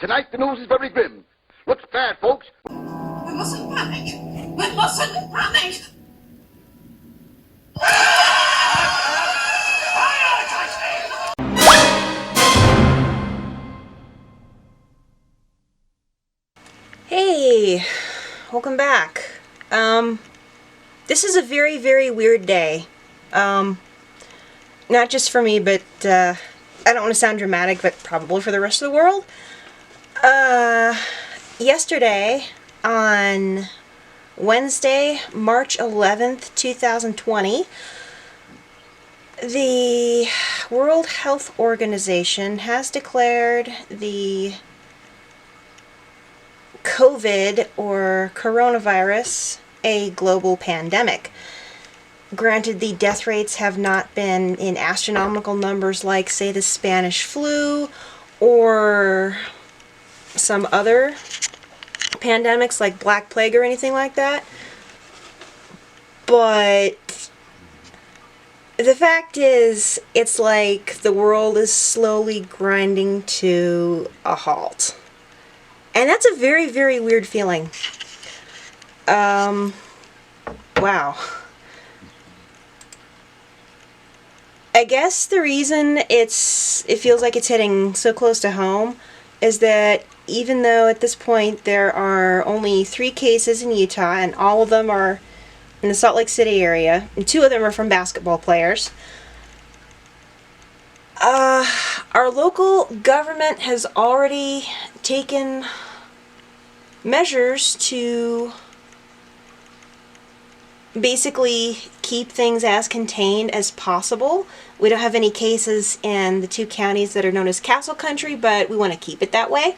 Tonight the news is very grim. Looks bad, folks. We mustn't panic. We mustn't panic. Hey, welcome back. This is a very, very weird day. Not just for me, but, I don't want to sound dramatic, but probably for the rest of the world. Yesterday, on Wednesday, March 11th, 2020, the World Health Organization has declared the COVID, or coronavirus, a global pandemic. Granted, the death rates have not been in astronomical numbers like, say, the Spanish flu or some other pandemics like Black Plague or anything like that. But the fact is, it's like the world is slowly grinding to a halt. And that's a very, very weird feeling. Wow. I guess the reason it feels like it's hitting so close to home is that even though at this point there are only 3 cases in Utah, and all of them are in the Salt Lake City area, and 2 of them are from basketball players, our local government has already taken measures to basically keep things as contained as possible. We don't have any cases in the 2 counties that are known as Castle Country, but we want to keep it that way.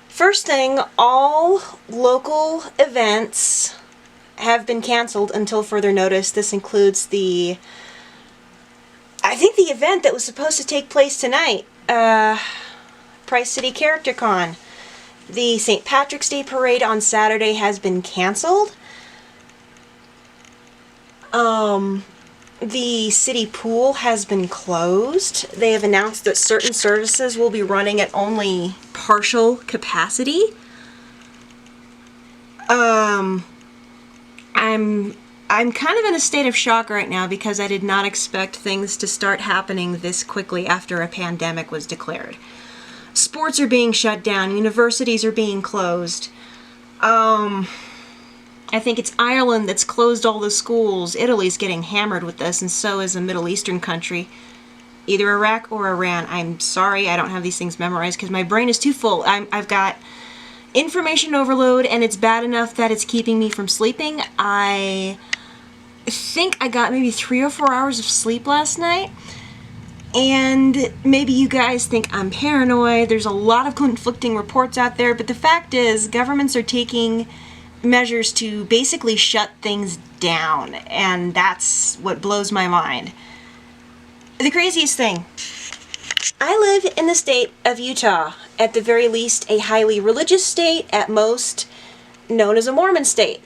First thing, all local events have been canceled until further notice. This includes the event that was supposed to take place tonight, Price City Character Con. The St. Patrick's Day Parade on Saturday has been canceled. The city pool has been closed. They have announced that certain services will be running at only partial capacity. I'm kind of in a state of shock right now because I did not expect things to start happening this quickly after a pandemic was declared. Sports are being shut down. Universities are being closed. I think it's Ireland that's closed all the schools. Italy's getting hammered with this, and so is a Middle Eastern country. Either Iraq or Iran. I'm sorry, I don't have these things memorized because my brain is too full. I've got information overload, and it's bad enough that it's keeping me from sleeping. I think I got maybe 3 or 4 hours of sleep last night. And maybe you guys think I'm paranoid. There's a lot of conflicting reports out there, but the fact is, governments are taking measures to basically shut things down, and that's what blows my mind. The craziest thing, I live in the state of Utah, at the very least a highly religious state, at most known as a Mormon state.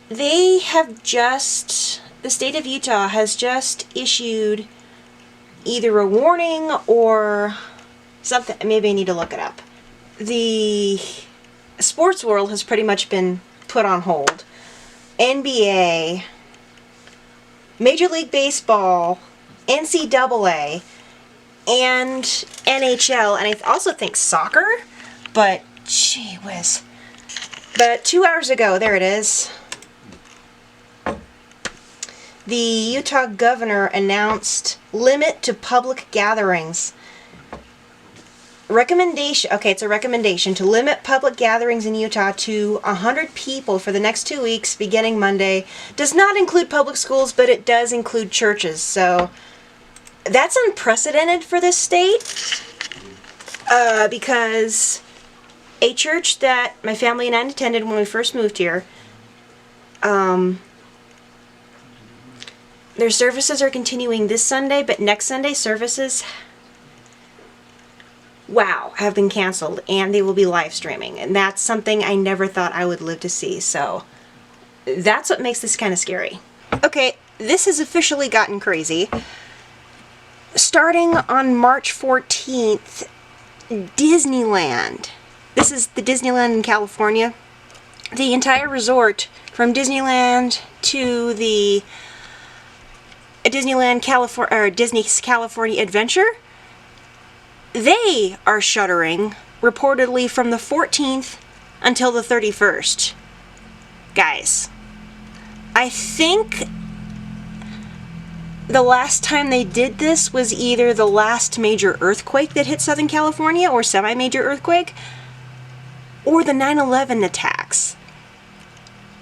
The state of Utah has just issued either a warning or something. Maybe I need to look it up. The sports world has pretty much been put on hold. NBA, Major League Baseball, NCAA, and NHL, and I also think soccer, but gee whiz. But 2 hours ago, there it is, the Utah governor announced limit to public gatherings. It's a recommendation to limit public gatherings in Utah to 100 people for the next 2 weeks beginning Monday. Does not include public schools, but it does include churches. So that's unprecedented for this state, because a church that my family and I attended when we first moved here, their services are continuing this Sunday, but next Sunday services have been canceled, and they will be live streaming, and that's something I never thought I would live to see, so that's what makes this kind of scary. Okay, this has officially gotten crazy. Starting on March 14th, Disneyland. This is the Disneyland in California. The entire resort, from Disneyland to the Disneyland California, or Disney's California Adventure, they are shuttering reportedly from the 14th until the 31st. Guys, I think the last time they did this was either the last major earthquake that hit Southern California, or semi-major earthquake, or the 9/11 attacks.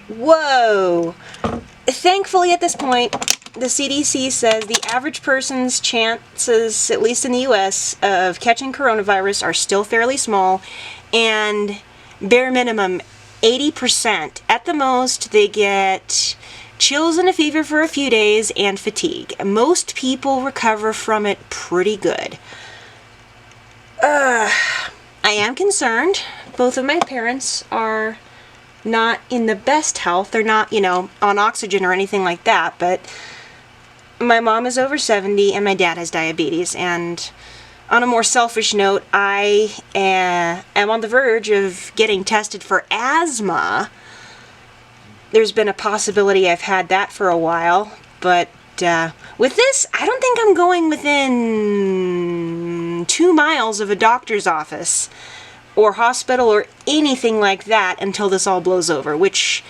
Whoa! Thankfully, at this point, the CDC says the average person's chances, at least in the US, of catching coronavirus are still fairly small, and bare minimum 80%. At the most, they get chills and a fever for a few days and fatigue. Most people recover from it pretty good. I am concerned. Both of my parents are not in the best health. They're not, on oxygen or anything like that, but my mom is over 70 and my dad has diabetes. And on a more selfish note, I am on the verge of getting tested for asthma. There's been a possibility I've had that for a while, but with this, I don't think I'm going within 2 miles of a doctor's office or hospital or anything like that until this all blows over, which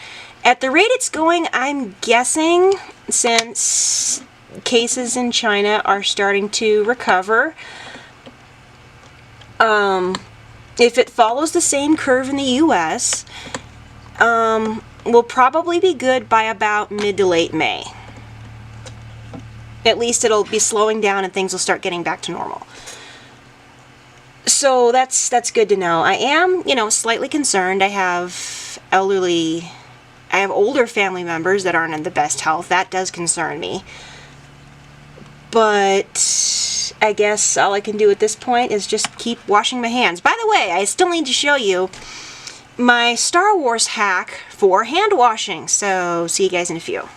at the rate it's going, I'm guessing, since cases in China are starting to recover, if it follows the same curve in the US, we'll probably be good by about mid to late May. At least it'll be slowing down and things will start getting back to normal. So that's good to know. I am, slightly concerned. I have older family members that aren't in the best health. That does concern me. But I guess all I can do at this point is just keep washing my hands. By the way, I still need to show you my Star Wars hack for hand washing. So see you guys in a few.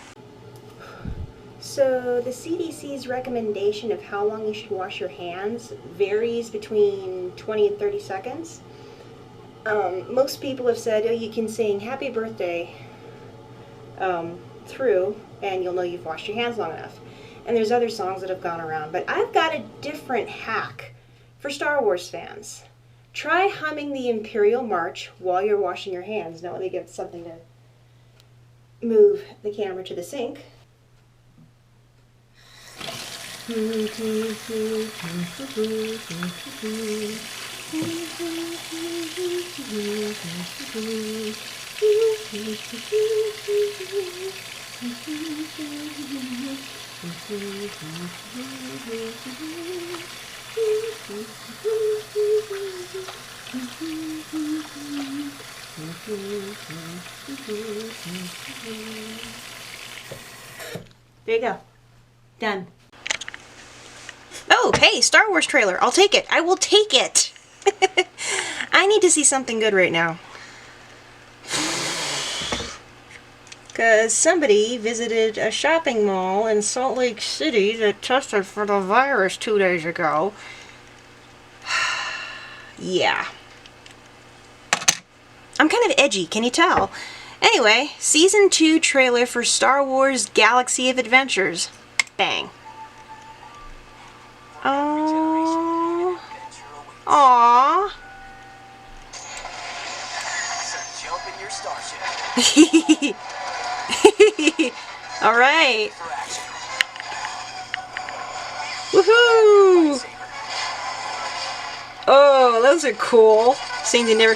So the CDC's recommendation of how long you should wash your hands varies between 20 and 30 seconds. Most people have said, oh, you can sing happy birthday through and you'll know you've washed your hands long enough. And there's other songs that have gone around. But I've got a different hack for Star Wars fans. Try humming the Imperial March while you're washing your hands. Now let me get something to move the camera to the sink. There you go. Done. Oh, hey, Star Wars trailer. I'll take it. I will take it. I need to see something good right now. Because somebody visited a shopping mall in Salt Lake City that tested for the virus 2 days ago. Yeah. I'm kind of edgy, can you tell? Anyway, Season 2 trailer for Star Wars Galaxy of Adventures. Bang. Oh. Aww. So jump in your starship. All right. For action. Woohoo! Oh, those are cool. Scenes you never...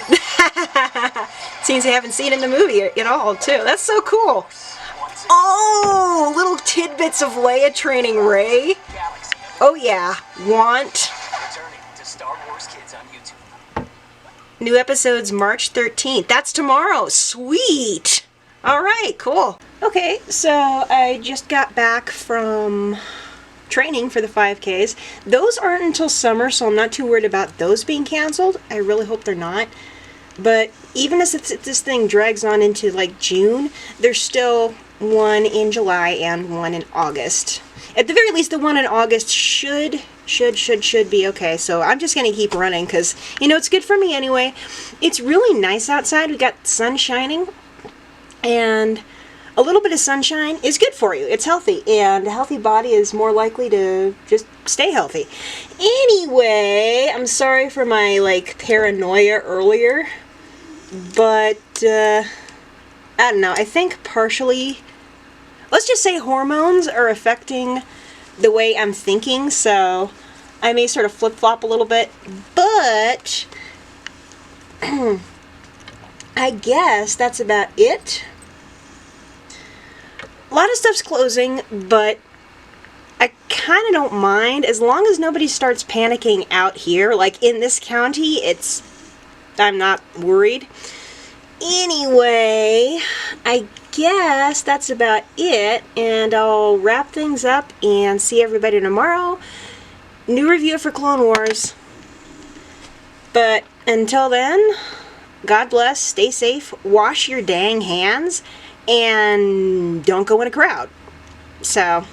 Scenes you haven't seen in the movie at all, too. That's so cool. Oh, little tidbits of Leia training Rey. Oh yeah, want. Returning to Star Wars Kids on YouTube. New episodes March 13th. That's tomorrow. Sweet. All right, cool. Okay, so I just got back from training for the 5Ks. Those aren't until summer, so I'm not too worried about those being canceled. I really hope they're not. But even if this thing drags on into like June, there's still one in July and one in August. At the very least, the one in August should should be okay. So I'm just gonna keep running because, you know, it's good for me anyway. It's really nice outside. We got sun shining, and a little bit of sunshine is good for you. It's healthy, and a healthy body is more likely to just stay healthy. Anyway, I'm sorry for my, like, paranoia earlier, but, I don't know, I think partially, let's just say hormones are affecting the way I'm thinking, so I may sort of flip-flop a little bit, but I guess that's about it. A lot of stuff's closing, but I kind of don't mind as long as nobody starts panicking out here. Like in this county, I'm not worried. Anyway, I guess that's about it, and I'll wrap things up and see everybody tomorrow. New review for Clone Wars. But until then, God bless, stay safe, wash your dang hands, and don't go in a crowd. So,